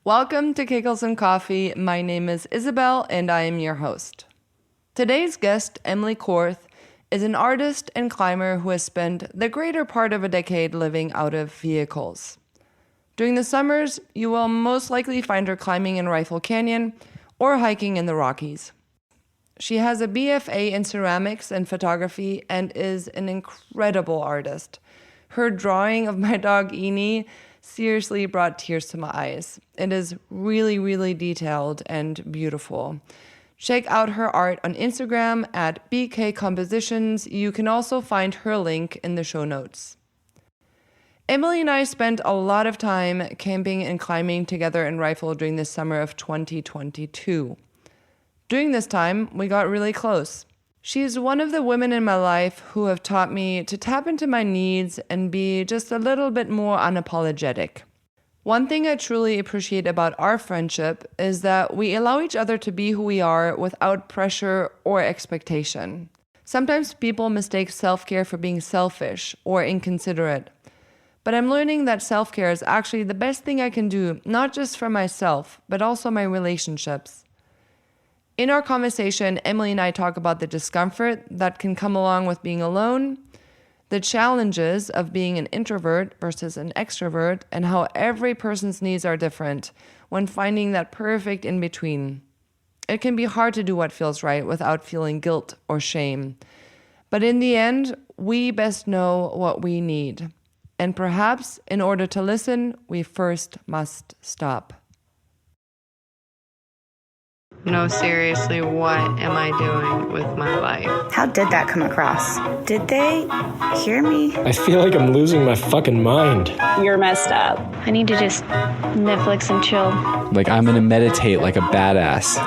Welcome to Kickles and Coffee. My name is Isabel and I am your host. Today's guest, Emily Korth, is an artist and climber who has spent the greater part of a decade living out of vehicles. During the summers, you will most likely find her climbing in Rifle Canyon or hiking in the Rockies. She has a BFA in ceramics and photography and is an incredible artist. Her drawing of my dog Eni seriously brought tears to my eyes. It is really, really detailed and beautiful. Check out her art on Instagram at BK Compositions. You can also find her link in the show notes. Emily and I spent a lot of time camping and climbing together in Rifle during the summer of 2022. During this time, we got really close. She's one of the women in my life who have taught me to tap into my needs and be just a little bit more unapologetic. One thing I truly appreciate about our friendship is that we allow each other to be who we are without pressure or expectation. Sometimes people mistake self-care for being selfish or inconsiderate. But I'm learning that self-care is actually the best thing I can do, not just for myself, but also my relationships. In our conversation, Emily and I talk about the discomfort that can come along with being alone, the challenges of being an introvert versus an extrovert, and how every person's needs are different when finding that perfect in-between. It can be hard to do what feels right without feeling guilt or shame. But in the end, we best know what we need. And perhaps, in order to listen, we first must stop. No, seriously, what am I doing with my life? How did that come across? Did they hear me? I feel like I'm losing my fucking mind. You're messed up. I need to just Netflix and chill. Like, I'm gonna meditate like a badass.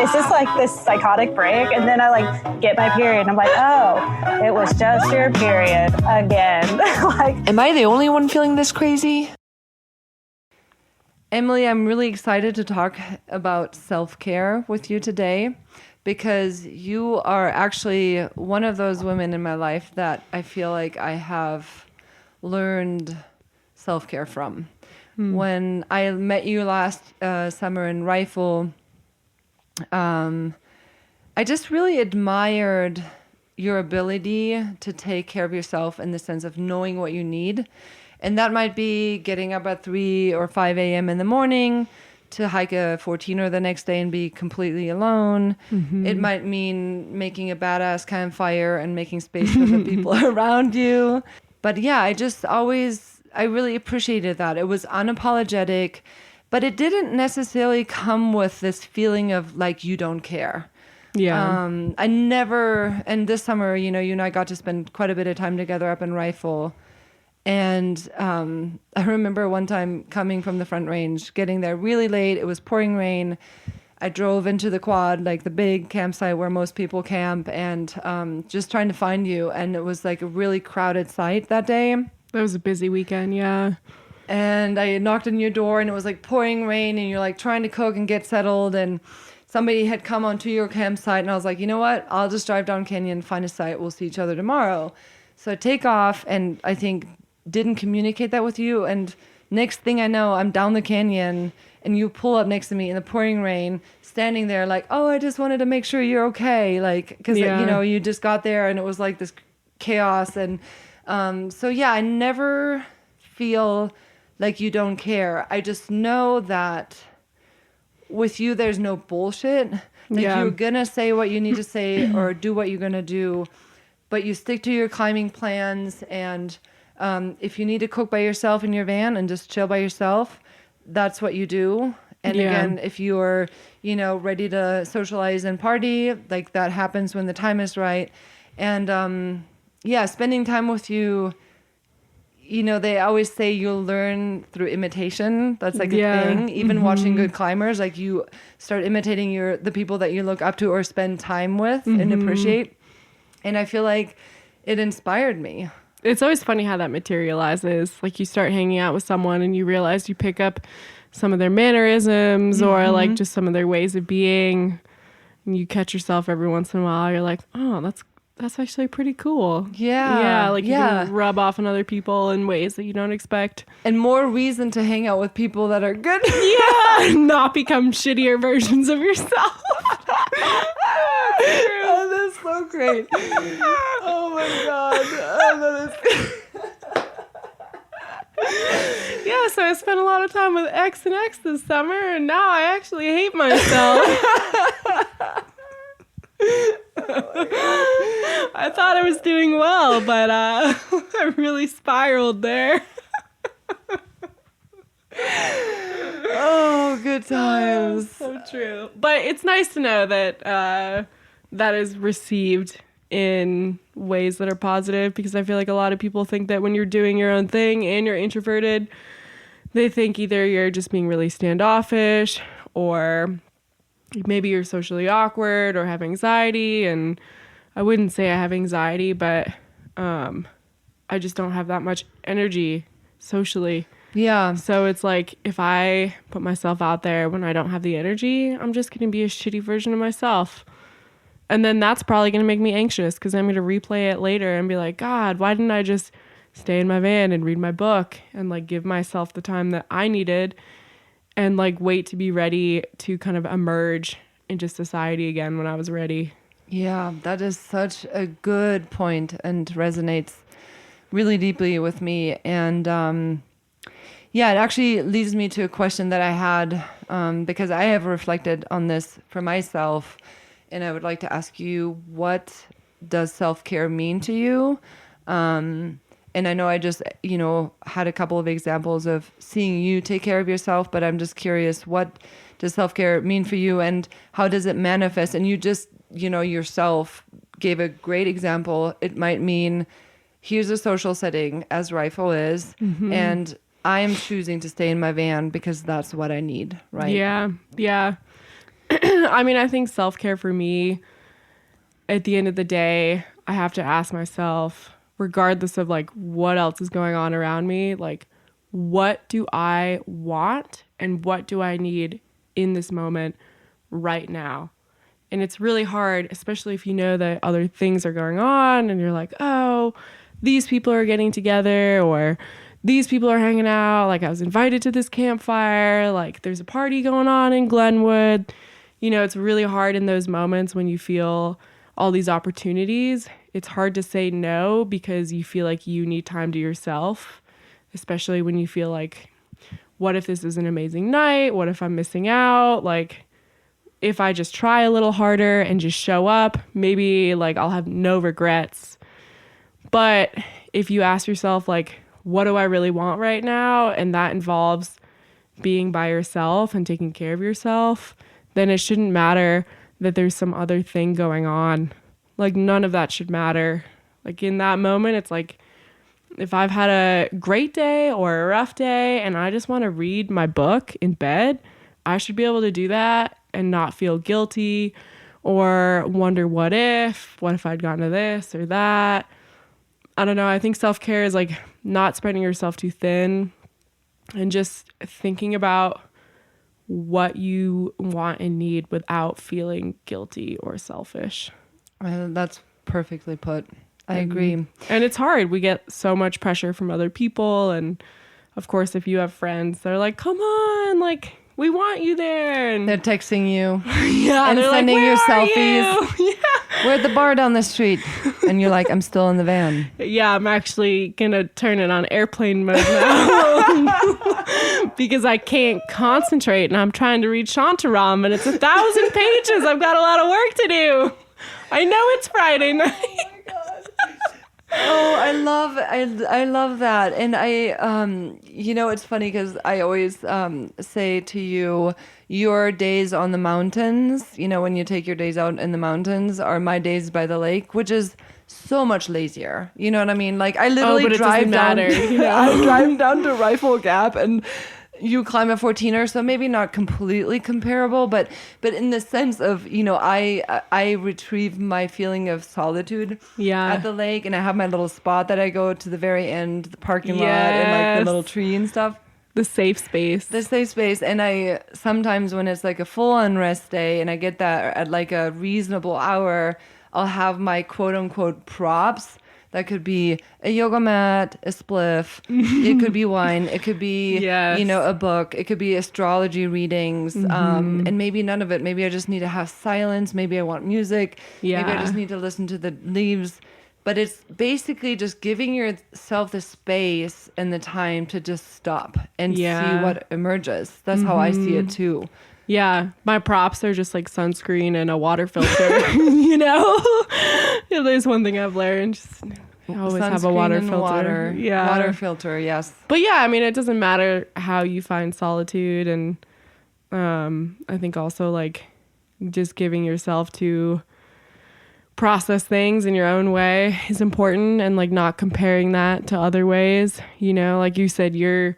It's just like this psychotic break, and then I get my period, and I'm like, oh, it was just your period again. Am I the only one feeling this crazy? Emily, I'm really excited to talk about self-care with you today because you are actually one of those women in my life that I feel like I have learned self-care from. When I met you last summer in Rifle, I just really admired your ability to take care of yourself in the sense of knowing what you need. And that might be getting up at 3 or 5 a.m. in the morning to hike a 14er the next day and be completely alone. Mm-hmm. It might mean making a badass campfire and making space for the people around you. But yeah, I really appreciated that. It was unapologetic, but it didn't necessarily come with this feeling of like you don't care. Yeah. I never, and this summer, you and I got to spend quite a bit of time together up in Rifle. And I remember one time coming from the Front Range, getting there really late. It was pouring rain. I drove into the quad, like the big campsite where most people camp, and just trying to find you. And it was like a really crowded site that day. That was a busy weekend, yeah. And I knocked on your door, and it was like pouring rain, and you're like trying to cook and get settled. And somebody had come onto your campsite, and I was like, you know what? I'll just drive down Canyon, find a site. We'll see each other tomorrow. So I take off, and I think didn't communicate that with you, and next thing I know, I'm down the canyon and you pull up next to me in the pouring rain, standing there like, oh, I just wanted to make sure you're okay, like, because you just got there and it was like this chaos. And so yeah, I never feel like you don't care. I just know that with you there's no bullshit. Like you're gonna say what you need to say or do what you're gonna do, but you stick to your climbing plans. And if you need to cook by yourself in your van and just chill by yourself, that's what you do. And again, if you're, ready to socialize and party, like that happens when the time is right. And spending time with you, they always say you'll learn through imitation. That's like a thing. Even watching good climbers, like you start imitating the people that you look up to or spend time with and appreciate. And I feel like it inspired me. It's always funny how that materializes. Like you start hanging out with someone and you realize you pick up some of their mannerisms or like just some of their ways of being. And you catch yourself every once in a while. You're like, oh, that's actually pretty cool. Yeah. Yeah, like you yeah. can rub off on other people in ways that you don't expect. And more reason to hang out with people that are good. Yeah, not become shittier versions of yourself. Oh, that's so great. Oh my God. Oh, that is Yeah, so I spent a lot of time with X and X this summer, and now I actually hate myself. I thought I was doing well, but I really spiraled there. Oh, good times. So true. But it's nice to know that that is received in ways that are positive, because I feel like a lot of people think that when you're doing your own thing and you're introverted, they think either you're just being really standoffish, or maybe you're socially awkward or have anxiety. And I wouldn't say I have anxiety, but I just don't have that much energy socially. Yeah. So it's like, if I put myself out there when I don't have the energy, I'm just going to be a shitty version of myself. And then that's probably going to make me anxious, because I'm going to replay it later and be like, God, why didn't I just stay in my van and read my book and like give myself the time that I needed, and like wait to be ready to kind of emerge into society again when I was ready. Yeah, that is such a good point and resonates really deeply with me. And yeah, it actually leads me to a question that I had, because I have reflected on this for myself. And I would like to ask you, what does self-care mean to you? And I know I just, had a couple of examples of seeing you take care of yourself, but I'm just curious, what does self-care mean for you, and how does it manifest? And you just, yourself gave a great example. It might mean, here's a social setting, as Rifle is, and I am choosing to stay in my van because that's what I need, right? Yeah. I mean, I think self-care for me, at the end of the day, I have to ask myself, regardless of like what else is going on around me, like, what do I want and what do I need in this moment right now? And it's really hard, especially if you know that other things are going on and you're like, oh, these people are getting together, or these people are hanging out. Like, I was invited to this campfire. Like, there's a party going on in Glenwood. It's really hard in those moments when you feel all these opportunities. It's hard to say no, because you feel like you need time to yourself, especially when you feel like, what if this is an amazing night? What if I'm missing out? Like, if I just try a little harder and just show up, maybe like I'll have no regrets. But if you ask yourself, like, what do I really want right now? And that involves being by yourself and taking care of yourself, then it shouldn't matter that there's some other thing going on. Like, none of that should matter. Like, in that moment, it's like, if I've had a great day or a rough day and I just want to read my book in bed, I should be able to do that and not feel guilty or wonder what if I'd gotten to this or that. I don't know. I think self-care is like not spreading yourself too thin and just thinking about what you want and need without feeling guilty or selfish. That's perfectly put. I agree. And it's hard. We get so much pressure from other people. And of course, if you have friends, they're like, come on, like, we want you there. And They're texting you. yeah, and they're sending like, your "Where are selfies. you?" Yeah. We're at the bar down the street. And you're like, I'm still in the van. Yeah, I'm actually going to turn it on airplane mode now because I can't concentrate and I'm trying to read Shantaram and it's 1,000 pages. I've got a lot of work to do. I know it's Friday night. Oh, I love that. And it's funny because I always say to you, your days on the mountains, when you take your days out in the mountains, are my days by the lake, which is so much lazier. You know what I mean? Like, I literally drive down. I drive down to Rifle Gap and you climb a 14er, so maybe not completely comparable, but in the sense of, I retrieve my feeling of solitude at the lake, and I have my little spot that I go to the very end, the parking lot, and like the little tree and stuff. The safe space. And I sometimes, when it's like a full on rest day and I get that at like a reasonable hour, I'll have my quote unquote props. That could be a yoga mat, a spliff. It could be wine. It could be, a book. It could be astrology readings. And maybe none of it. Maybe I just need to have silence. Maybe I want music. Yeah. Maybe I just need to listen to the leaves. But it's basically just giving yourself the space and the time to just stop and see what emerges. That's how I see it too. Yeah, my props are just like sunscreen and a water filter, you know? Yeah, there's one thing I've learned. Just always have a water filter. Water filter, yes. But yeah, I mean, it doesn't matter how you find solitude. And I think also like just giving yourself to process things in your own way is important, and like not comparing that to other ways. You know, like you said, you're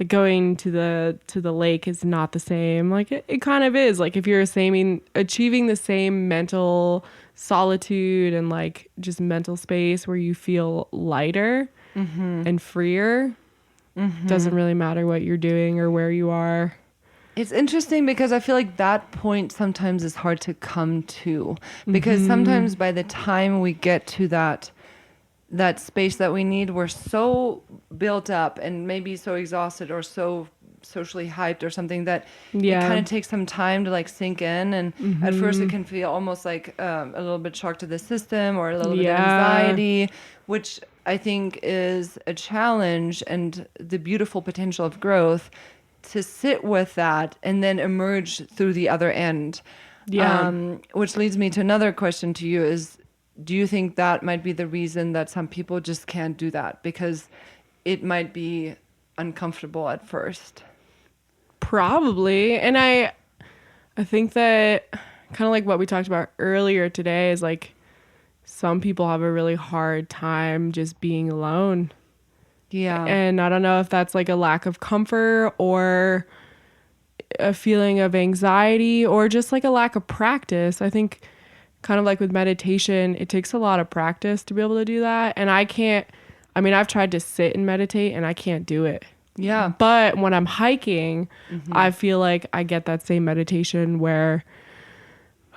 like going to the lake is not the same. Like it kind of is. Like if you're achieving the same mental solitude and like just mental space where you feel lighter and freer, doesn't really matter what you're doing or where you are. It's interesting because I feel like that point sometimes is hard to come to, because sometimes by the time we get to that space that we need, we're so built up and maybe so exhausted or so socially hyped or something that it kind of takes some time to like sink in. And at first it can feel almost like a little bit shock to the system or a little bit of anxiety, which I think is a challenge and the beautiful potential of growth to sit with that and then emerge through the other end. Which leads me to another question to you is, do you think that might be the reason that some people just can't do that? Because it might be uncomfortable at first. Probably. And I think that kind of like what we talked about earlier today is like some people have a really hard time just being alone. Yeah. And I don't know if that's like a lack of comfort or a feeling of anxiety or just like a lack of practice. I think kind of like with meditation, it takes a lot of practice to be able to do that. And I've tried to sit and meditate and I can't do it. Yeah. But when I'm hiking, I feel like I get that same meditation where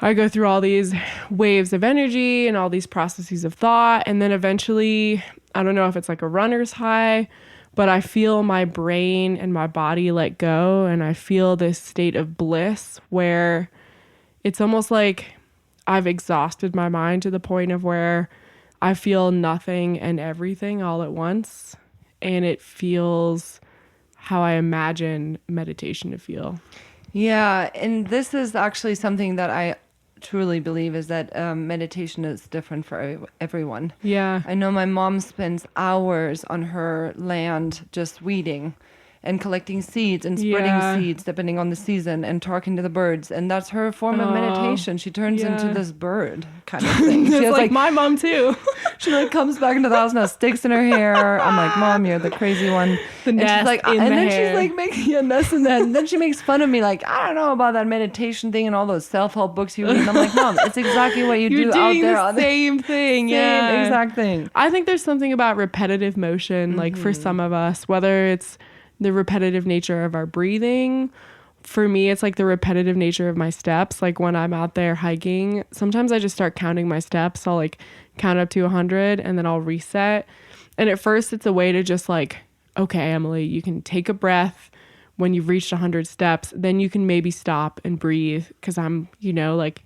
I go through all these waves of energy and all these processes of thought. And then eventually, I don't know if it's like a runner's high, but I feel my brain and my body let go. And I feel this state of bliss where it's almost like I've exhausted my mind to the point of where I feel nothing and everything all at once. And it feels how I imagine meditation to feel. Yeah. And this is actually something that I truly believe is that meditation is different for everyone. Yeah. I know my mom spends hours on her land just weeding and collecting seeds and spreading seeds depending on the season and talking to the birds. And that's her form of meditation. She turns into this bird kind of thing. She has like my mom too. She like comes back into the house and has sticks in her hair. I'm like, Mom, you're the crazy one. And she's like, and then she's like making a nest in that. And then she makes fun of me like, I don't know about that meditation thing and all those self-help books you read. And I'm like, Mom, it's exactly what you do out there. The same thing. Same exact thing. I think there's something about repetitive motion, like for some of us, whether it's the repetitive nature of our breathing. For me, it's like the repetitive nature of my steps. Like when I'm out there hiking, sometimes I just start counting my steps. I'll like count up to 100 and then I'll reset. And at first it's a way to just like, okay, Emily, you can take a breath when you've reached 100 steps. Then you can maybe stop and breathe because I'm, like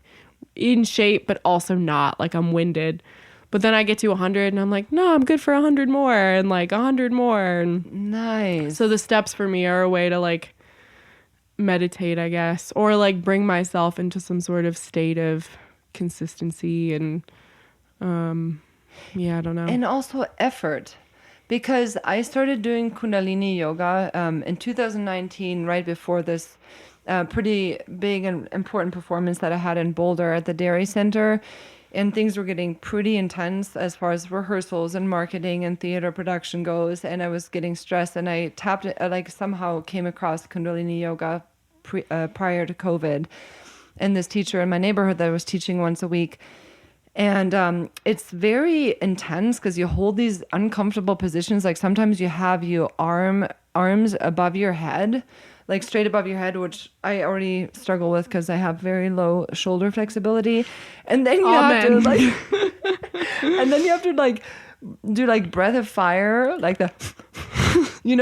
in shape, but also not, like I'm winded. But then I get to 100 and I'm like, no, I'm good for 100 more and like 100 more. And nice. So the steps for me are a way to like meditate, I guess, or like bring myself into some sort of state of consistency and I don't know. And also effort, because I started doing Kundalini yoga in 2019, right before this pretty big and important performance that I had in Boulder at the Dairy Center. And things were getting pretty intense as far as rehearsals and marketing and theater production goes. And I was getting stressed. And I tapped it, like somehow came across Kundalini yoga prior to COVID. And this teacher in my neighborhood that I was teaching once a week. And it's very intense because you hold these uncomfortable positions. Like sometimes you have your arms above your head, like straight above your head, which I already struggle with because I have very low shoulder flexibility. And then you have to like, and then you have to like do like breath of fire, like the,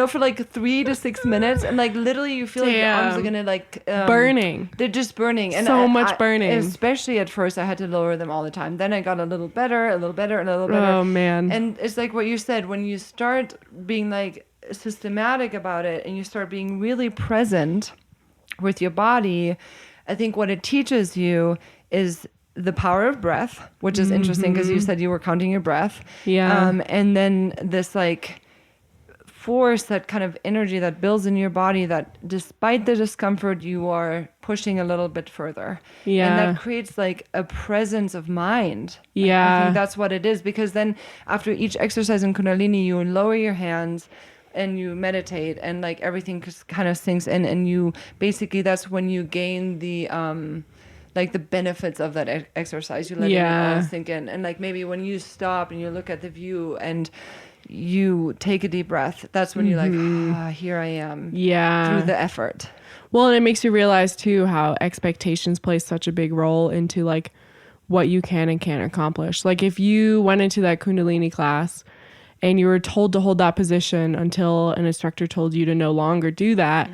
for like 3 to 6 minutes, and like literally you feel like your arms are gonna like burning. They're just burning, and so much burning. Especially at first, I had to lower them all the time. Then I got a little better, a little better, and a little better. Oh man! And it's like what you said, when you start being like systematic about it, and you start being really present with your body, I think what it teaches you is the power of breath, which is interesting because you said you were counting your breath. Yeah. And then this like force, that kind of energy that builds in your body, that despite the discomfort, you are pushing a little bit further. Yeah. And that creates like a presence of mind. Yeah. I think that's what it is, because then after each exercise in Kundalini, you lower your hands and you meditate, and like everything just kind of sinks in, and you basically, that's when you gain the like the benefits of that exercise. You let it all sink in, and like maybe when you stop and you look at the view and you take a deep breath, that's when you're like, here I am. Yeah. Through the effort. Well, and it makes you realize too how expectations play such a big role into like what you can and can't accomplish. Like if you went into that Kundalini class and you were told to hold that position until an instructor told you to no longer do that,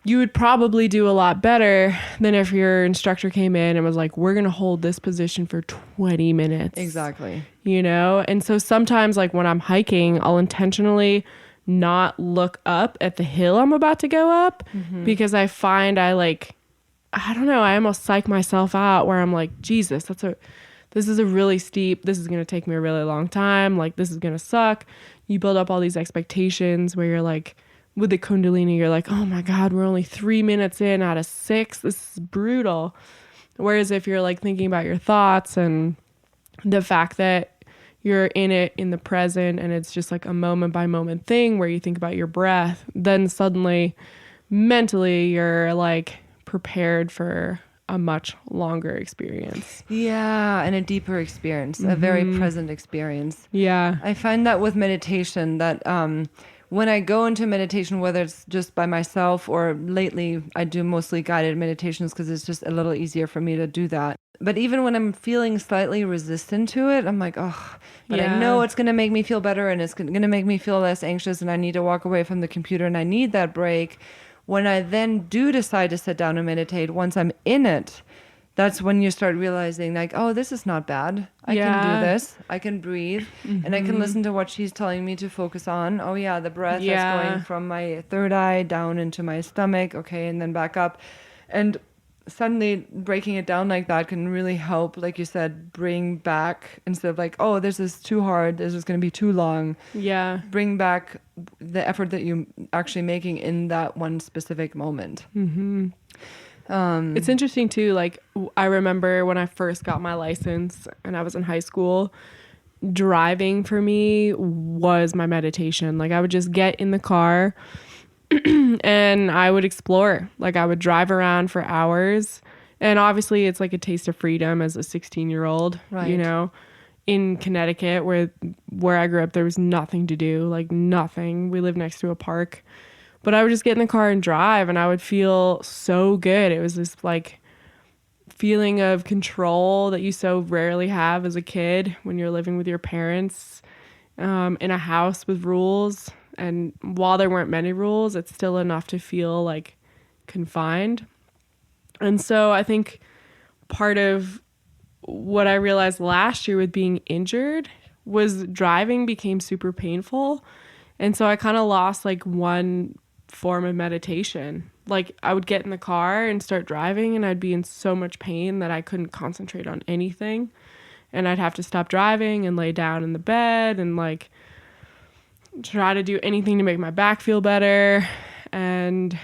you would probably do a lot better than if your instructor came in and was like, we're going to hold this position for 20 minutes. Exactly. And so sometimes like when I'm hiking, I'll intentionally not look up at the hill I'm about to go up because I find I almost psych myself out where I'm like, Jesus, this is a really steep, this is going to take me a really long time. Like, this is going to suck. You build up all these expectations where you're like, with the Kundalini, you're like, oh my God, we're only 3 minutes in out of 6. This is brutal. Whereas if you're like thinking about your thoughts and the fact that you're in it in the present and it's just like a moment by moment thing where you think about your breath, then suddenly mentally you're like prepared for a much longer experience. Yeah, and a deeper experience, a very present experience. Yeah. I find that with meditation that when I go into meditation, whether it's just by myself or lately I do mostly guided meditations because it's just a little easier for me to do that. But even when I'm feeling slightly resistant to it, I'm like, oh, but I know it's going to make me feel better and it's going to make me feel less anxious, and I need to walk away from the computer and I need that break. When I then do decide to sit down and meditate, once I'm in it, that's when you start realizing like, oh, this is not bad. I can do this. I can breathe and I can listen to what she's telling me to focus on. Oh yeah, the breath is going from my third eye down into my stomach. Okay. And then back up. And suddenly breaking it down like that can really help, like you said, bring back, instead of like, oh, this is too hard, this is going to be too long. Yeah. Bring back the effort that you're actually making in that one specific moment. It's interesting too, like I remember when I first got my license and I was in high school, driving for me was my meditation. Like I would just get in the car and I would explore. Like I would drive around for hours, and obviously it's like a taste of freedom as a 16-year-old, right. In Connecticut where I grew up, there was nothing to do, like nothing. We lived next to a park. But I would just get in the car and drive, and I would feel so good. It was this like feeling of control that you so rarely have as a kid when you're living with your parents in a house with rules. And while there weren't many rules, it's still enough to feel like confined. And so I think part of what I realized last year with being injured was driving became super painful. And so I kind of lost like one form of meditation. Like I would get in the car and start driving and I'd be in so much pain that I couldn't concentrate on anything. And I'd have to stop driving and lay down in the bed and like try to do anything to make my back feel better. And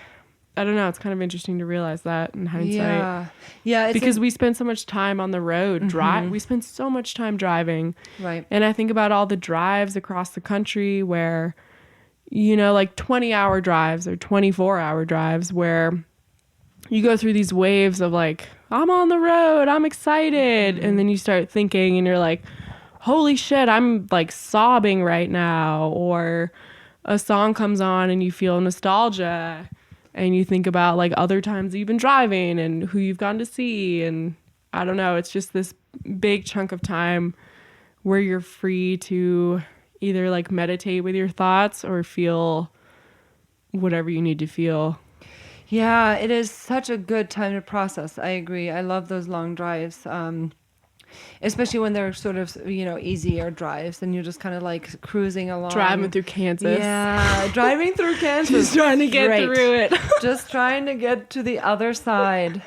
I don't know, it's kind of interesting to realize that in hindsight. Yeah. Because we spend so much time on the road. We spend so much time driving. Right. And I think about all the drives across the country where, like 20-hour drives or 24-hour drives where you go through these waves of like, I'm on the road, I'm excited. And then you start thinking and you're like, holy shit, I'm like sobbing right now. Or a song comes on and you feel nostalgia. and you think about like other times that you've been driving and who you've gone to see, and I don't know, it's just this big chunk of time where you're free to either like meditate with your thoughts or feel whatever you need to feel. Yeah, it is such a good time to process. I agree. I love those long drives. Especially when they're sort of, easier drives and you're just kind of like cruising along. Driving through Kansas. Yeah, driving through Kansas. Just trying to get through it. Just trying to get to the other side.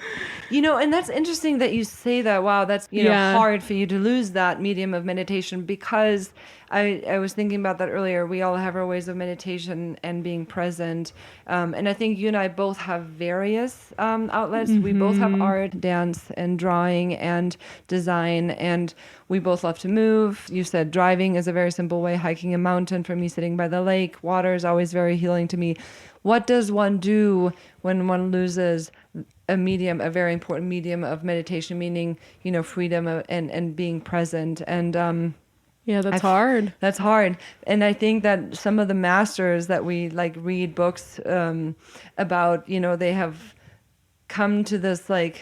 And that's interesting that you say that. Wow, that's, hard for you to lose that medium of meditation, because I was thinking about that earlier. We all have our ways of meditation and being present. And I think you and I both have various outlets. We both have art, dance, and drawing and design. And we both love to move. You said driving is a very simple way. Hiking a mountain, for me, sitting by the lake. Water is always very healing to me. What does one do when one loses a very important medium of meditation, meaning, freedom and being present? And yeah, that's hard. That's hard. And I think that some of the masters that we like read books about, they have come to this like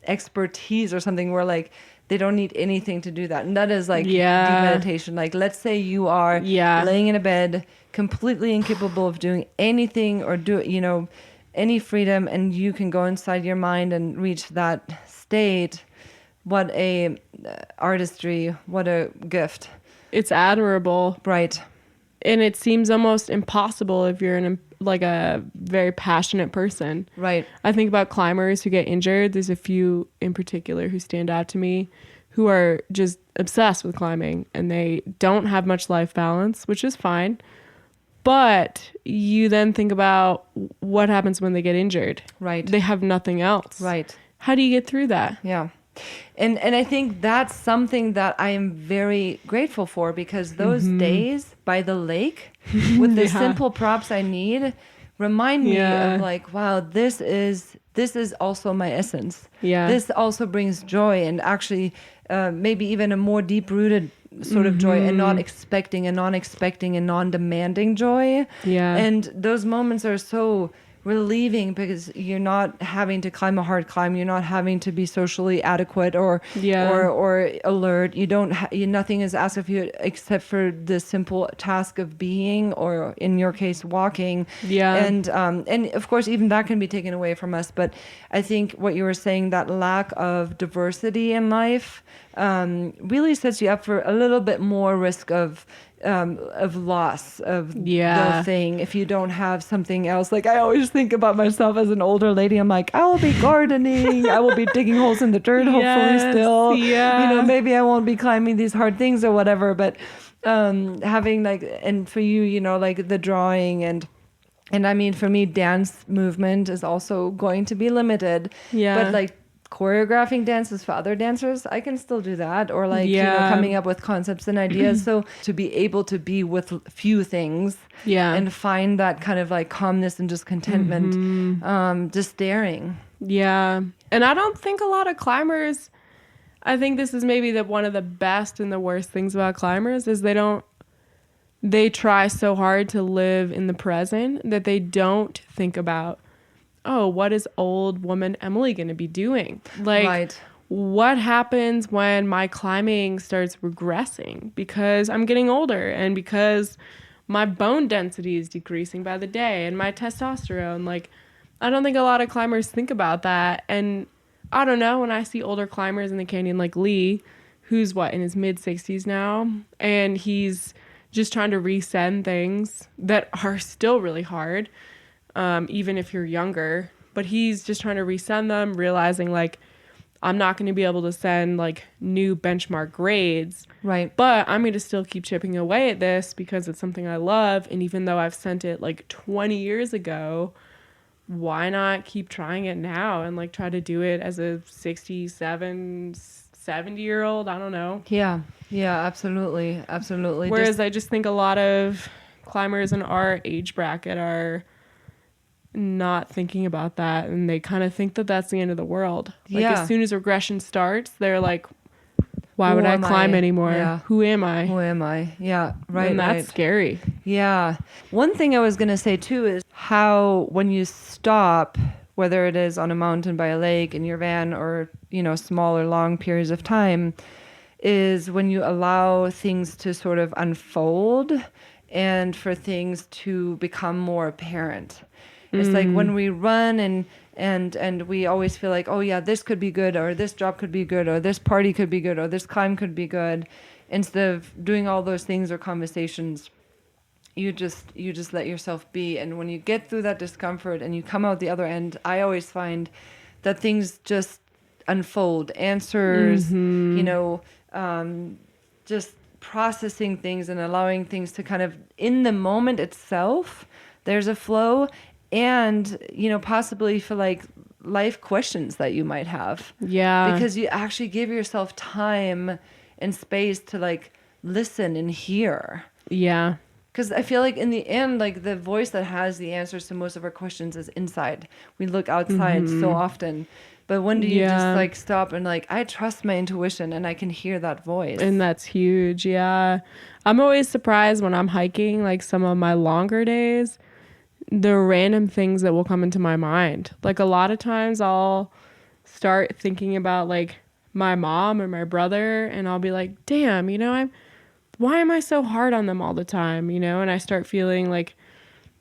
expertise or something where like they don't need anything to do that. And that is like deep meditation. Like, let's say you are laying in a bed, completely incapable of doing anything or any freedom, and you can go inside your mind and reach that state. What a artistry, what a gift. It's admirable. Right. And it seems almost impossible if you're a very passionate person. Right. I think about climbers who get injured. There's a few in particular who stand out to me who are just obsessed with climbing, and they don't have much life balance, which is fine. But you then think about what happens when they get injured. Right. They have nothing else. Right. How do you get through that? Yeah. And I think that's something that I am very grateful for, because those days by the lake with the simple props I need remind me of like, wow, this is also my essence. Yeah. This also brings joy, and actually maybe even a more deep-rooted sort of joy, and not expecting and non-expecting and non-demanding joy. Yeah. And those moments are so relieving, because you're not having to climb a hard climb. You're not having to be socially adequate or alert. You don't. Nothing is asked of you except for the simple task of being, or in your case, walking. Yeah. And of course, even that can be taken away from us. But I think what you were saying, that lack of diversity in life, really sets you up for a little bit more risk of loss of the thing if you don't have something else. Like, I always think about myself as an older lady. I'm like, I will be gardening, I will be digging holes in the dirt, hopefully still. Yeah. Maybe I won't be climbing these hard things or whatever, but having like, and for you, like the drawing and I mean, for me, dance movement is also going to be limited. Yeah. But like choreographing dances for other dancers, I can still do that, or like coming up with concepts and ideas. So to be able to be with few things and find that kind of like calmness and just contentment, just staring. Yeah. And I don't think a lot of climbers, I think this is maybe one of the best and the worst things about climbers is they try so hard to live in the present that they don't think about, oh, what is old woman Emily going to be doing? Like, what happens when my climbing starts regressing because I'm getting older and because my bone density is decreasing by the day and my testosterone? Like, I don't think a lot of climbers think about that. And I don't know, when I see older climbers in the canyon like Lee, who's in his mid-60s now, and he's just trying to resend things that are still really hard, even if you're younger, but he's just trying to resend them, realizing like, I'm not going to be able to send like new benchmark grades, right? But I'm going to still keep chipping away at this because it's something I love. And even though I've sent it like 20 years ago, why not keep trying it now and like try to do it as a 67, 70-year-old? I don't know. Yeah, absolutely. Whereas I just think a lot of climbers in our age bracket are not thinking about that, and they kind of think that that's the end of the world. Like, as soon as regression starts, they're like, Why Who would I am climb I? anymore? Yeah. Who am I? Who am I? Yeah, right, And that's right. scary. Yeah. One thing I was going to say too is how when you stop, whether it is on a mountain by a lake in your van or, small or long periods of time, is when you allow things to sort of unfold and for things to become more apparent. It's like when we run and we always feel like, oh yeah, this could be good, or this job could be good, or this party could be good, or this climb could be good. Instead of doing all those things or conversations, you just let yourself be. And when you get through that discomfort and you come out the other end, I always find that things just unfold, answers, just processing things and allowing things to kind of, in the moment itself, there's a flow. And, possibly for like life questions that you might have. Yeah. Because you actually give yourself time and space to like listen and hear. Yeah. Because I feel like in the end, like the voice that has the answers to most of our questions is inside. We look outside so often. But when do you just like stop and like, I trust my intuition and I can hear that voice. And that's huge. Yeah. I'm always surprised when I'm hiking, like some of my longer days, the random things that will come into my mind. Like a lot of times I'll start thinking about like my mom or my brother and I'll be like, damn, why am I so hard on them all the time? And I start feeling like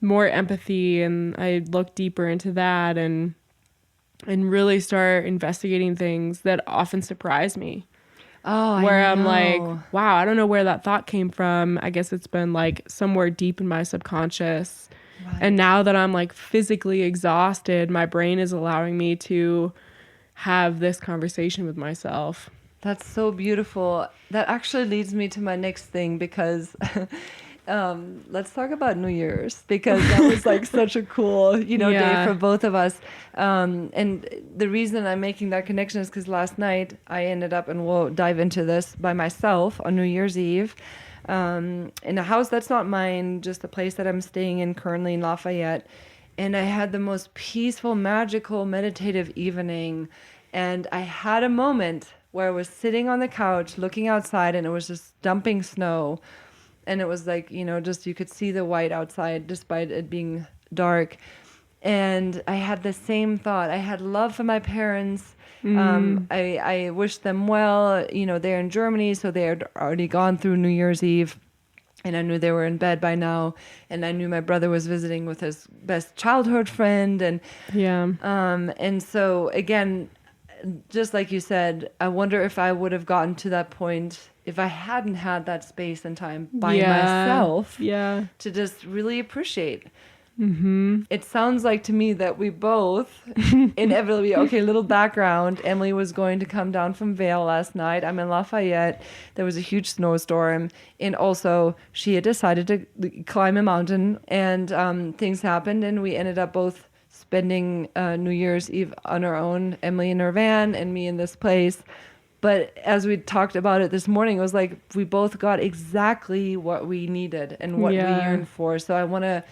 more empathy and I look deeper into that and really start investigating things that often surprise me. Oh, where I I'm know. like, wow, I don't know where that thought came from. I guess it's been like somewhere deep in my subconscious. Right. And now that I'm like physically exhausted, my brain is allowing me to have this conversation with myself. That's so beautiful. That actually leads me to my next thing because let's talk about New Year's, because that was like such a cool, day for both of us. And the reason I'm making that connection is because last night I ended up, and we'll dive into this, by myself on New Year's Eve. In a house that's not mine, just a place that I'm staying in currently in Lafayette. And I had the most peaceful, magical, meditative evening. And I had a moment where I was sitting on the couch looking outside and it was just dumping snow. And it was like, just you could see the white outside despite it being dark. And I had the same thought. I had love for my parents. I wished them well. They're in Germany, so they had already gone through New Year's Eve. And I knew they were in bed by now. And I knew my brother was visiting with his best childhood friend. And and so, again, just like you said, I wonder if I would have gotten to that point if I hadn't had that space and time by myself to just really appreciate. It sounds like to me that we both inevitably, little background. Emily was going to come down from Vail last night. I'm in Lafayette. There was a huge snowstorm. And also she had decided to climb a mountain and things happened and we ended up both spending New Year's Eve on our own, Emily in her van and me in this place. But as we talked about it this morning, it was like we both got exactly what we needed and what we yearned for. So I want to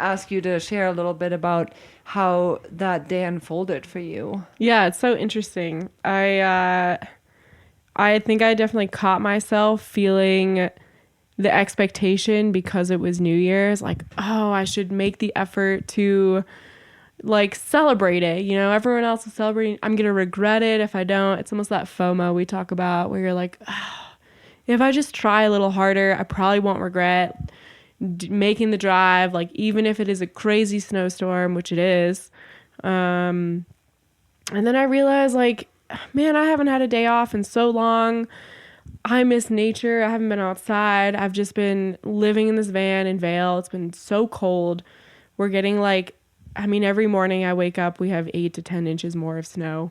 ask you to share a little bit about how that day unfolded for you. Yeah, it's so interesting. I think I definitely caught myself feeling the expectation because it was New Year's, like, oh, I should make the effort to like celebrate it. Everyone else is celebrating. I'm going to regret it if I don't. It's almost that FOMO we talk about where you're like, oh, if I just try a little harder, I probably won't regret making the drive. Like, even if it is a crazy snowstorm, which it is. And then I realized like, man, I haven't had a day off in so long. I miss nature. I haven't been outside. I've just been living in this van in Vail. It's been so cold. We're getting every morning I wake up, we have 8 to 10 inches more of snow.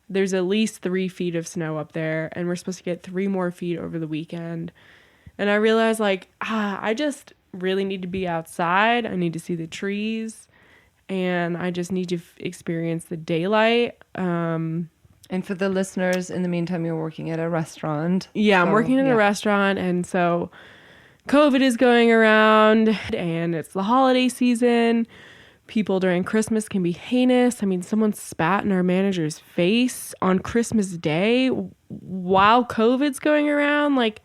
There's at least 3 feet of snow up there, and we're supposed to get 3 more feet over the weekend. And I realized I just really need to be outside. I need to see the trees, and I just need to experience the daylight. And for the listeners, in the meantime, you're working at a restaurant. Yeah, I'm working in a restaurant, and so COVID is going around, and it's the holiday season. people during Christmas can be heinous. I mean, someone spat in our manager's face on Christmas Day while COVID's going around. Like,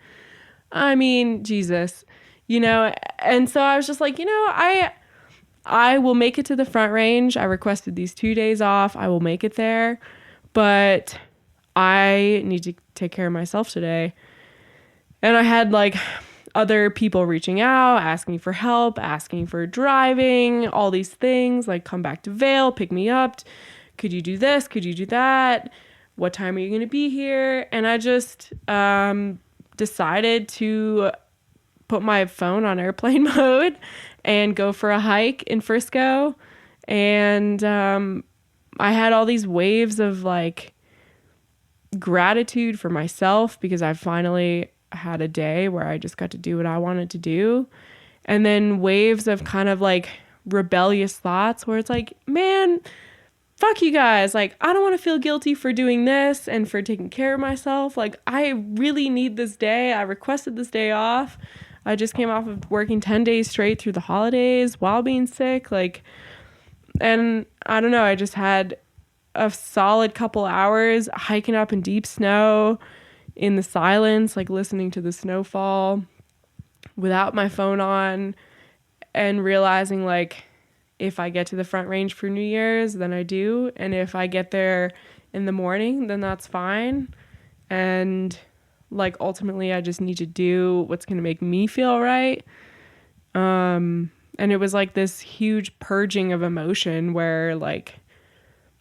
I mean, Jesus, you know? And so I was just like, you know, I will make it to the Front Range. I requested these 2 days off. I will make it there, but I need to take care of myself today. And I had like other people reaching out, asking for help, asking for driving, all these things, like come back to Vail, pick me up. Could you do this? Could you do that? What time are you going to be here? And I just decided to put my phone on airplane mode and go for a hike in Frisco. And I had all these waves of like gratitude for myself because I finally had a day where I just got to do what I wanted to do. And then waves of kind of like rebellious thoughts where it's like, man, fuck you guys. Like, I don't want to feel guilty for doing this and for taking care of myself. Like, I really need this day. I requested this day off. I just came off of working 10 days straight through the holidays while being sick. Like, and I don't know, I just had a solid couple hours hiking up in deep snow in the silence, like listening to the snowfall without my phone on, and realizing like, if I get to the Front Range for New Year's, then I do. And if I get there in the morning, then that's fine. And like, ultimately, I just need to do what's going to make me feel right. And it was like this huge purging of emotion where like,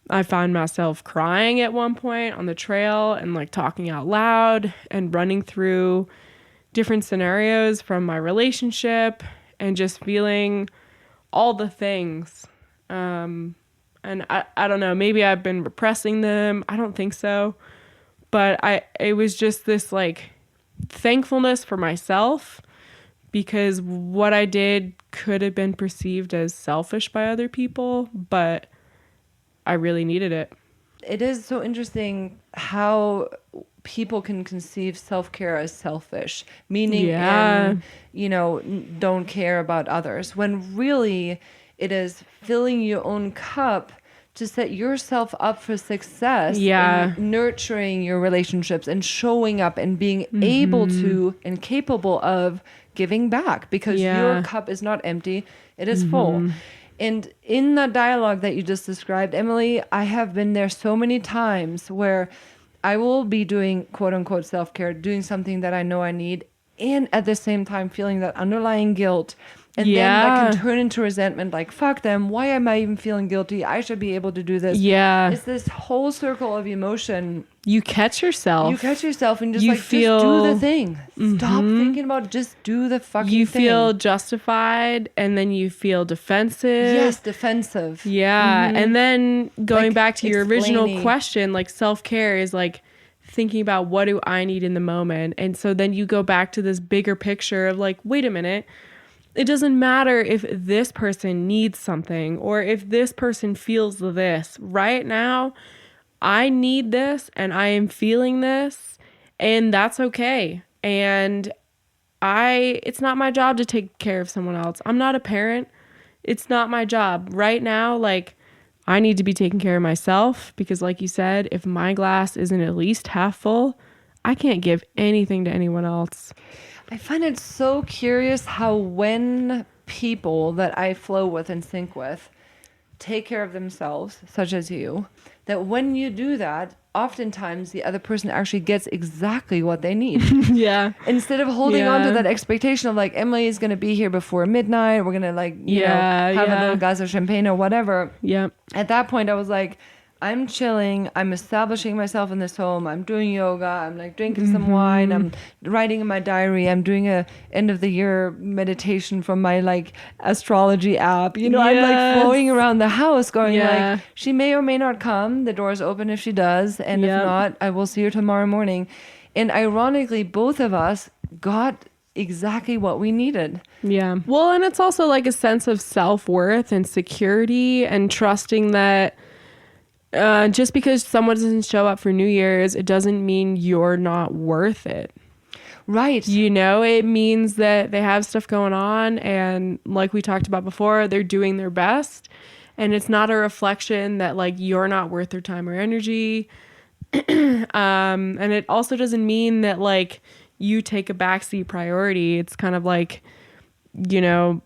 I found myself crying at one point on the trail and like talking out loud and running through different scenarios from my relationship and just feeling all the things. And I don't know, maybe I've been repressing them. I don't think so. But it was just this like thankfulness for myself because what I did could have been perceived as selfish by other people, but I really needed it. It is so interesting how people can conceive self-care as selfish, meaning, you know, don't care about others, when really it is filling your own cup to set yourself up for success, and nurturing your relationships and showing up and being able to and capable of giving back, because your cup is not empty, it is full. And in that dialogue that you just described, Emily, I have been there so many times where I will be doing quote unquote self-care, doing something that I know I need, and at the same time feeling that underlying guilt. And then that can turn into resentment, like, fuck them. Why am I even feeling guilty? I should be able to do this. Yeah. It's this whole circle of emotion. You catch yourself. And just do the thing. Stop thinking about, just do the fucking thing. You feel justified, and then you feel defensive. Yes, defensive. Yeah. And then going back to your original question, like self-care is like thinking about what do I need in the moment. And so then you go back to this bigger picture of like, wait a minute. It doesn't matter if this person needs something or if this person feels this. Right now, I need this and I am feeling this, and that's okay. And it's not my job to take care of someone else. I'm not a parent. It's not my job. Right now, like, I need to be taking care of myself because, like you said, if my glass isn't at least half full, I can't give anything to anyone else. I find it so curious how when people that I flow with and sync with take care of themselves, such as you, that when you do that, oftentimes the other person actually gets exactly what they need. Instead of holding on to that expectation of like, Emily is going to be here before midnight. We're going to like, you know, have a little glass of champagne or whatever. At that point, I was like, I'm chilling. I'm establishing myself in this home. I'm doing yoga. I'm like drinking some wine. I'm writing in my diary. I'm doing a end of the year meditation from my like astrology app. You know, I'm like flowing around the house going like, she may or may not come. The door's open if she does. And if not, I will see her tomorrow morning. And ironically, both of us got exactly what we needed. Yeah. Well, and it's also like a sense of self-worth and security and trusting that just because someone doesn't show up for New Year's, it doesn't mean you're not worth it. Right. You know, it means that they have stuff going on, and like we talked about before, they're doing their best, and it's not a reflection that like you're not worth their time or energy. And it also doesn't mean that like you take a backseat priority. It's kind of like, you know,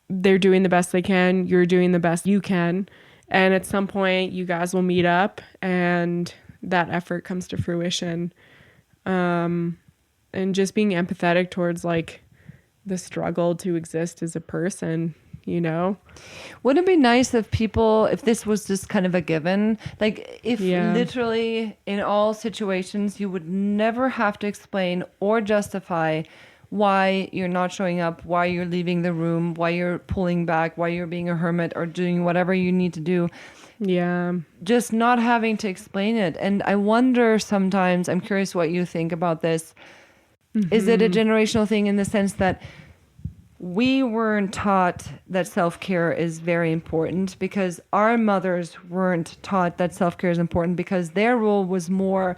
they're doing the best they can, you're doing the best you can, and at some point you guys will meet up and that effort comes to fruition. And just being empathetic towards like the struggle to exist as a person, you know? Wouldn't it be nice if this was just kind of a given? Like if literally in all situations you would never have to explain or justify why you're not showing up, why you're leaving the room, why you're pulling back, why you're being a hermit or doing whatever you need to do. Yeah. Just not having to explain it. And I wonder sometimes, I'm curious what you think about this. Is it a generational thing in the sense that we weren't taught that self-care is very important because our mothers weren't taught that self-care is important because their role was more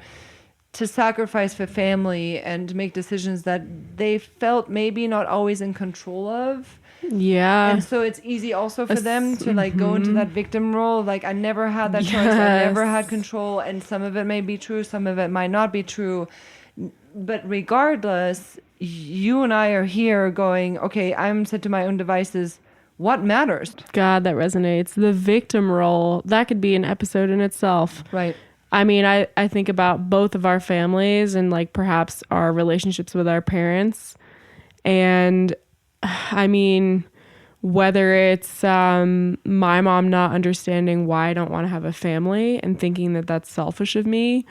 to sacrifice for family and make decisions that they felt maybe not always in control of. Yeah. And so it's easy also for them to like go into that victim role. Like I never had that choice. I never had control. And some of it may be true. Some of it might not be true. But regardless, you and I are here going, okay, I'm set to my own devices. What matters? God, that resonates. The victim role, that could be an episode in itself. Right. I mean, I think about both of our families and like perhaps our relationships with our parents. And I mean, whether it's my mom not understanding why I don't want to have a family and thinking that that's selfish of me,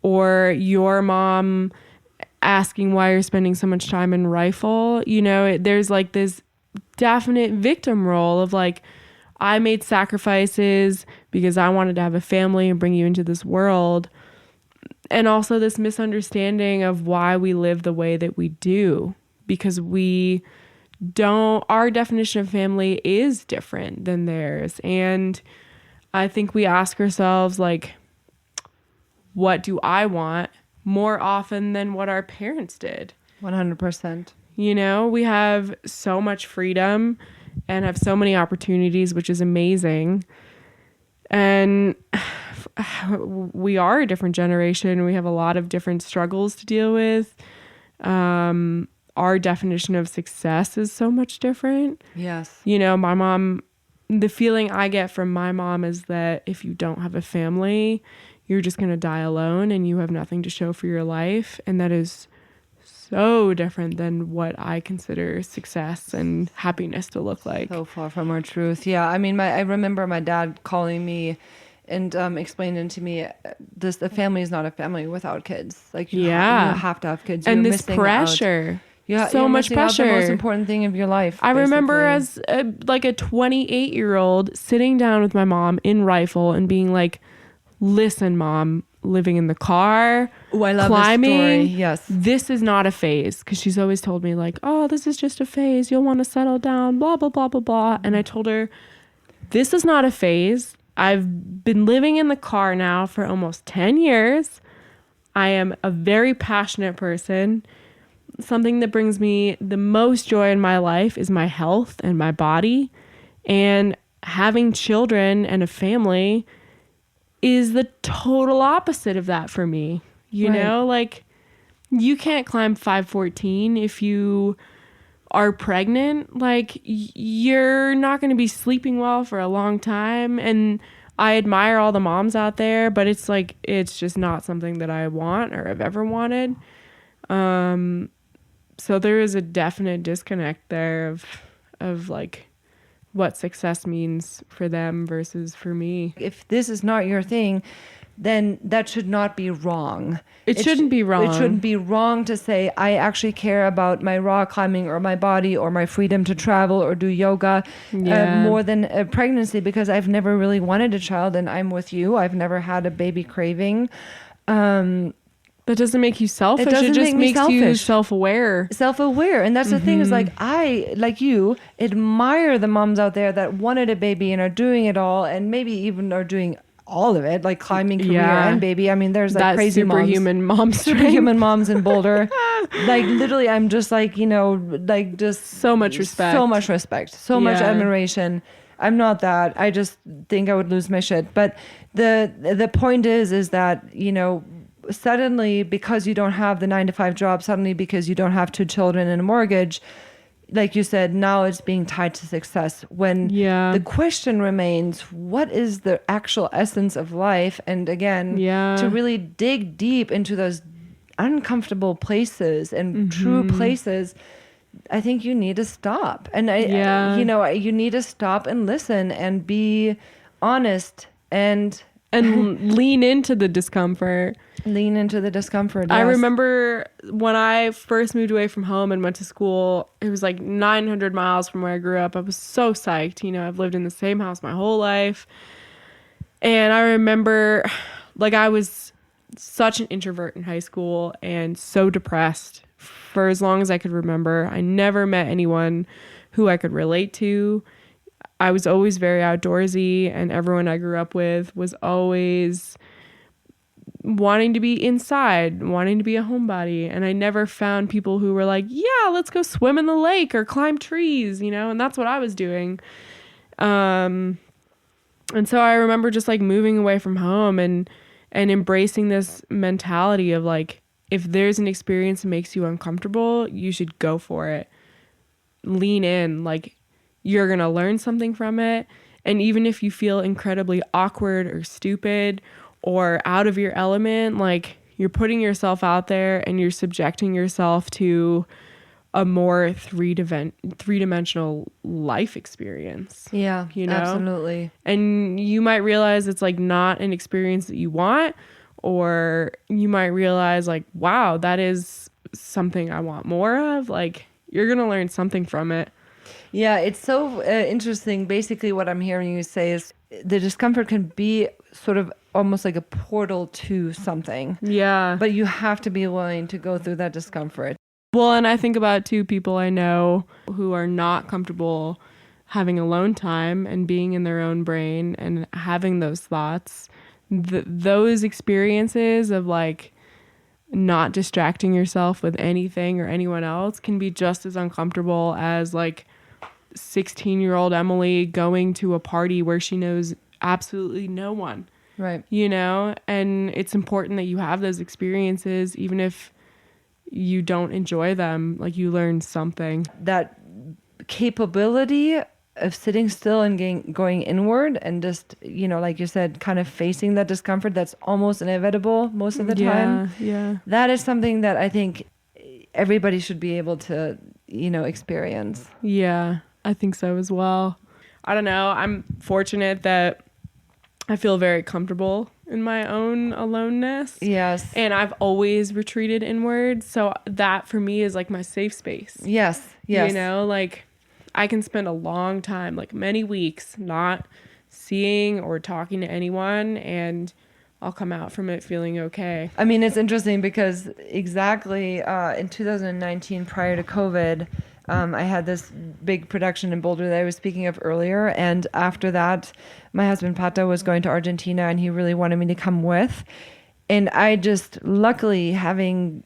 or your mom asking why you're spending so much time in rifle, you know, there's like this definite victim role of like, I made sacrifices because I wanted to have a family and bring you into this world. And also this misunderstanding of why we live the way that we do, because our definition of family is different than theirs. And I think we ask ourselves like, what do I want more often than what our parents did? 100%. You know, we have so much freedom and have so many opportunities, which is amazing. And we are a different generation. We have a lot of different struggles to deal with. Our definition of success is so much different. Yes. You know, my mom, the feeling I get from my mom is that if you don't have a family, you're just going to die alone and you have nothing to show for your life. And that is so different than what I consider success and happiness to look like. So far from our truth. Yeah. I mean, I remember my dad calling me and explaining to me the family is not a family without kids. Like you have to have kids. And you're this pressure. So much pressure. The most important thing of your life. I remember as a 28-year-old sitting down with my mom in Rifle and being like, listen, Mom, living in the car, I love climbing. This story. Yes. This is not a phase. Because she's always told me like, oh, this is just a phase. You'll want to settle down, blah, blah, blah, blah, blah. And I told her, this is not a phase. I've been living in the car now for almost 10 years. I am a very passionate person. Something that brings me the most joy in my life is my health and my body. And having children and a family is the total opposite of that for me. You know, like you can't climb 514 if you are pregnant. Like you're not going to be sleeping well for a long time. And I admire all the moms out there, but it's like, it's just not something that I want or have ever wanted. So there is a definite disconnect there of like what success means for them versus for me. If this is not your thing, then that should not be wrong. It shouldn't be wrong. It shouldn't be wrong to say, I actually care about my rock climbing or my body or my freedom to travel or do yoga more than a pregnancy, because I've never really wanted a child, and I'm with you. I've never had a baby craving. That doesn't make you selfish. It just makes you self-aware. Self-aware. And that's the thing is like, I, like you, admire the moms out there that wanted a baby and are doing it all and maybe even are doing all of it, like climbing, career, Yeah. and baby. I mean, there's like That crazy superhuman mom strength. superhuman moms in Boulder. Like literally, I'm just like, like just So much respect. so much respect, so much Yeah. admiration. I'm not that. I just think I would lose my shit. But the point is that, suddenly because you don't have the 9-to-5 job, suddenly because you don't have 2 children and a mortgage, like you said, now it's being tied to success, when the question remains, what is the actual essence of life? And again, to really dig deep into those uncomfortable places and true places, I think you need to stop. And you need to stop and listen and be honest and lean into the discomfort. Lean into the discomfort. Yes. I remember when I first moved away from home and went to school, it was like 900 miles from where I grew up. I was so psyched. I've lived in the same house my whole life. And I remember, like, I was such an introvert in high school and so depressed for as long as I could remember. I never met anyone who I could relate to. I was always very outdoorsy, and everyone I grew up with was always wanting to be inside, wanting to be a homebody. And I never found people who were like, yeah, let's go swim in the lake or climb trees, and that's what I was doing. And so I remember just like moving away from home and embracing this mentality of like, if there's an experience that makes you uncomfortable, you should go for it. Lean in, like you're going to learn something from it. And even if you feel incredibly awkward or stupid or out of your element, like you're putting yourself out there and you're subjecting yourself to a more three-dimensional life experience. Yeah, absolutely. And you might realize it's like not an experience that you want, or you might realize like, wow, that is something I want more of. Like you're going to learn something from it. Yeah, it's so interesting. Basically, what I'm hearing you say is the discomfort can be sort of almost like a portal to something. Yeah. But you have to be willing to go through that discomfort. Well, and I think about 2 people I know who are not comfortable having alone time and being in their own brain and having those thoughts. Those experiences of like not distracting yourself with anything or anyone else can be just as uncomfortable as like 16-year-old Emily going to a party where she knows absolutely no one. Right. And it's important that you have those experiences, even if you don't enjoy them, like you learn something. That capability of sitting still and going inward and just, like you said, kind of facing that discomfort that's almost inevitable most of the time. Yeah. That is something that I think everybody should be able to, experience. Yeah, I think so as well. I don't know. I'm fortunate that I feel very comfortable in my own aloneness. Yes. And I've always retreated inward. So that for me is like my safe space. Yes. Like I can spend a long time, like many weeks, not seeing or talking to anyone, and I'll come out from it feeling okay. I mean, it's interesting because exactly in 2019, prior to COVID, I had this big production in Boulder that I was speaking of earlier. And after that, my husband Pato was going to Argentina and he really wanted me to come with. And I just, luckily, having,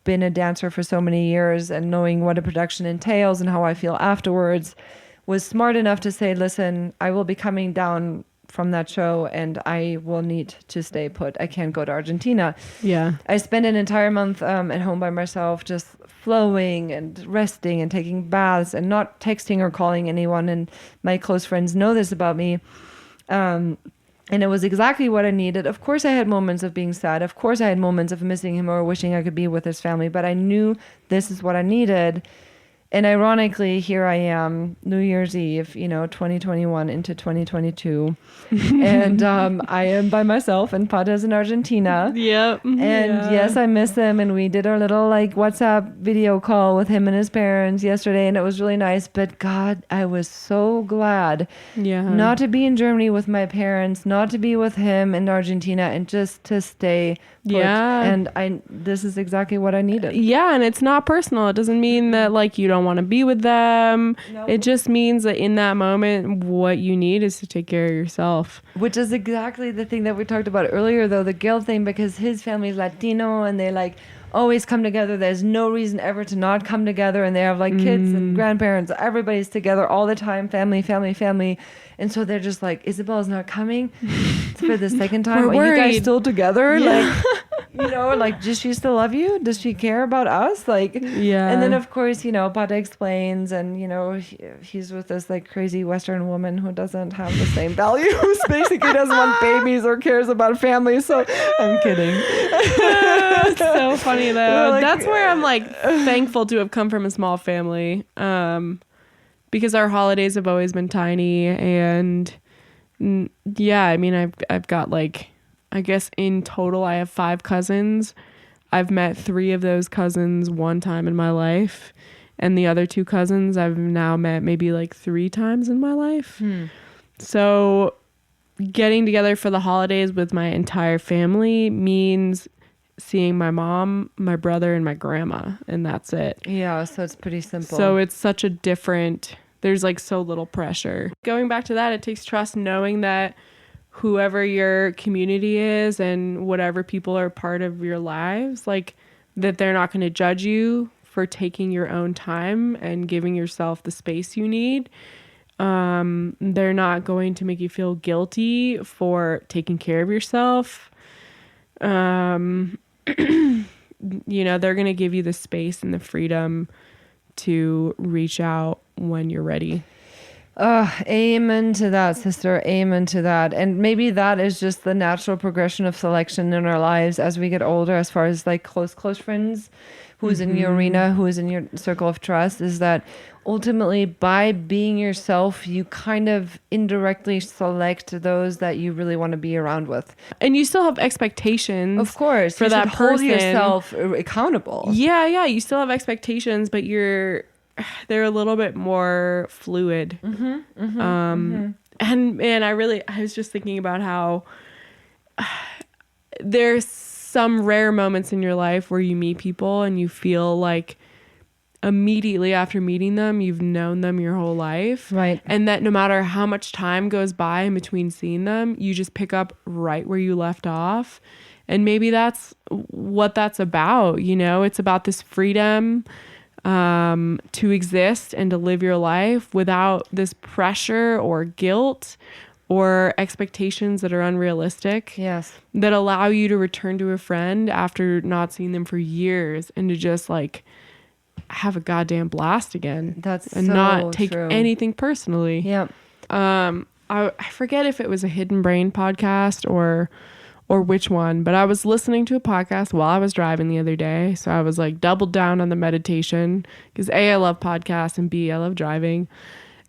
been a dancer for so many years and knowing what a production entails and how I feel afterwards, was smart enough to say, listen, I will be coming down from that show and I will need to stay put. I can't go to Argentina. Yeah. I spent an entire month at home by myself, just flowing and resting and taking baths and not texting or calling anyone. And my close friends know this about me. And it was exactly what I needed. Of course, I had moments of being sad. Of course, I had moments of missing him or wishing I could be with his family. But I knew this is what I needed. And ironically, here I am, New Year's Eve, 2021 into 2022. And I am by myself and Pata's in Argentina. Yep. And yes, I miss him. And we did our little WhatsApp video call with him and his parents yesterday. And it was really nice. But God, I was so glad not to be in Germany with my parents, not to be with him in Argentina, and just to stay put. Yeah. And this is exactly what I needed. Yeah. And it's not personal. It doesn't mean that you don't want to be with them. Nope. It just means that in that moment, what you need is to take care of yourself. Which is exactly the thing that we talked about earlier, though, the guilt thing, because his family's Latino and they like always come together. There's no reason ever to not come together. And they have like kids and grandparents. Everybody's together all the time. Family. And so they're just like, Isabel's not coming for the second time. We're Are you guys worried. still together? Yeah. Like, like, does she still love you? Does she care about us? Like, Yeah. And then of course, Pata explains, and he's with this like crazy Western woman who doesn't have the same values. Basically, doesn't want babies or cares about family. So I'm kidding. It's so funny though. Like, That's where I'm like thankful to have come from a small family, because our holidays have always been tiny, and I mean, I've got like, I guess in total I have 5 cousins. I've met 3 of those cousins one time in my life, and the other 2 cousins I've now met maybe like 3 times in my life. So getting together for the holidays with my entire family means seeing my mom, my brother, and my grandma, and that's it. Yeah, so it's pretty simple. So it's such a different, there's like so little pressure. Going back to that, it takes trust knowing that whoever your community is and whatever people are part of your lives, like that they're not going to judge you for taking your own time and giving yourself the space you need. They're not going to make you feel guilty for taking care of yourself. They're going to give you the space and the freedom to reach out when you're ready. Amen to that, sister. Amen to that. And maybe that is just the natural progression of selection in our lives as we get older, as far as like close friends, who's in your arena, who is in your circle of trust, is that ultimately by being yourself, you kind of indirectly select those that you really want to be around with. And you still have expectations. Of course. For you that should hold person. yourself accountable. Yeah. You still have expectations, but they're a little bit more fluid. And man, I was just thinking about how there's some rare moments in your life where you meet people and you feel like immediately after meeting them, you've known them your whole life. Right. And that no matter how much time goes by in between seeing them, you just pick up right where you left off. And maybe that's what that's about. It's about this freedom to exist and to live your life without this pressure or guilt or expectations that are unrealistic. Yes. That allow you to return to a friend after not seeing them for years and to just like have a goddamn blast again. That's and so not take true. anything personally. Yep. I forget if it was a Hidden Brain podcast or which one, but I was listening to a podcast while I was driving the other day. So I was like doubled down on the meditation because A, I love podcasts, and B, I love driving.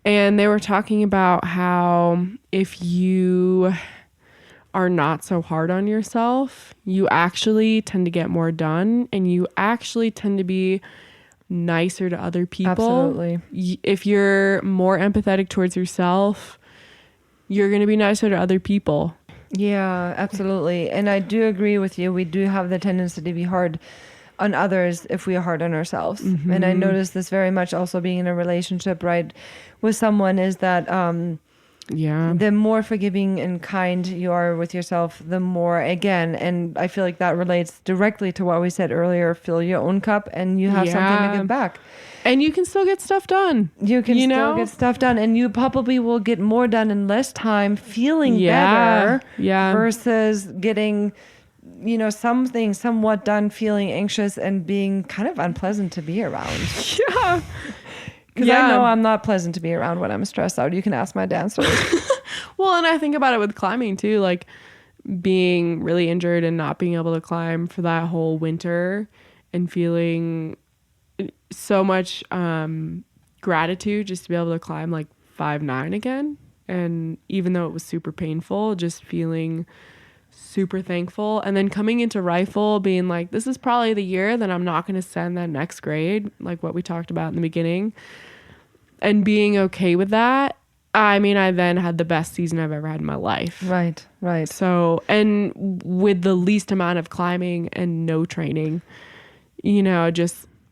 And they were talking about how if you are not so hard on yourself, you actually tend to get more done, and you actually tend to be nicer to other people. Absolutely. If you're more empathetic towards yourself, you're going to be nicer to other people. Yeah, absolutely. And I do agree with you. We do have the tendency to be hard on others if we are hard on ourselves. And I notice this very much also being in a relationship, right, with someone, is that the more forgiving and kind you are with yourself, the more, again, and I feel like that relates directly to what we said earlier, fill your own cup and you have something to give back. And you can still get stuff done. You can still get stuff done, and you probably will get more done in less time, feeling better versus getting, something somewhat done, feeling anxious and being kind of unpleasant to be around. Yeah. Because I know I'm not pleasant to be around when I'm stressed out. You can ask my dancers. Well, and I think about it with climbing too, like being really injured and not being able to climb for that whole winter and feeling so much gratitude just to be able to climb like 5'9" again. And even though it was super painful, just feeling super thankful. And then coming into rifle being like, this is probably the year that I'm not going to send that next grade, like what we talked about in the beginning, and being okay with that. I mean, I then had the best season I've ever had in my life. Right. So, and with the least amount of climbing and no training,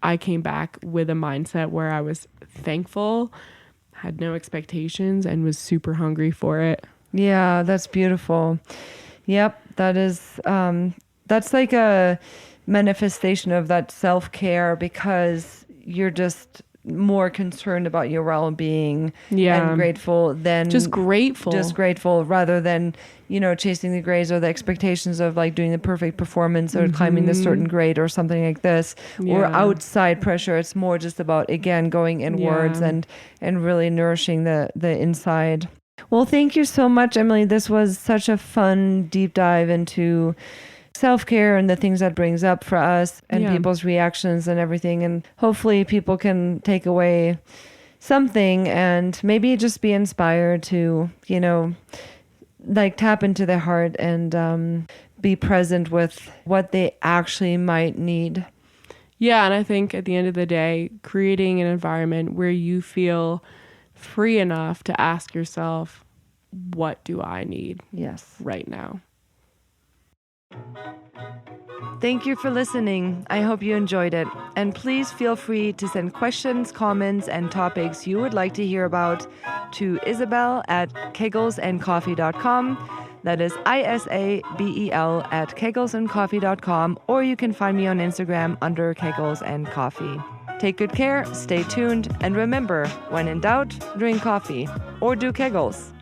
I came back with a mindset where I was thankful, had no expectations, and was super hungry for it. Yeah, that's beautiful. Yep, that's like a manifestation of that self-care because you're just more concerned about your well-being and grateful than just grateful rather than, you know, chasing the grades or the expectations of like doing the perfect performance or climbing the certain grade or something like this or outside pressure. It's more just about, again, going inwards and really nourishing the inside. Well, thank you so much, Emily. This was such a fun deep dive into self-care and the things that brings up for us and people's reactions and everything. And hopefully people can take away something and maybe just be inspired to, you know, like tap into their heart and be present with what they actually might need. Yeah. And I think at the end of the day, creating an environment where you feel free enough to ask yourself, what do I need right now? Thank you for listening. I hope you enjoyed it. And please feel free to send questions, comments, and topics you would like to hear about to Isabel at kegelsandcoffee.com. That is ISABEL at kegelsandcoffee.com. Or you can find me on Instagram under Kegels and Coffee. Take good care, stay tuned, and remember, when in doubt, drink coffee or do Kegels.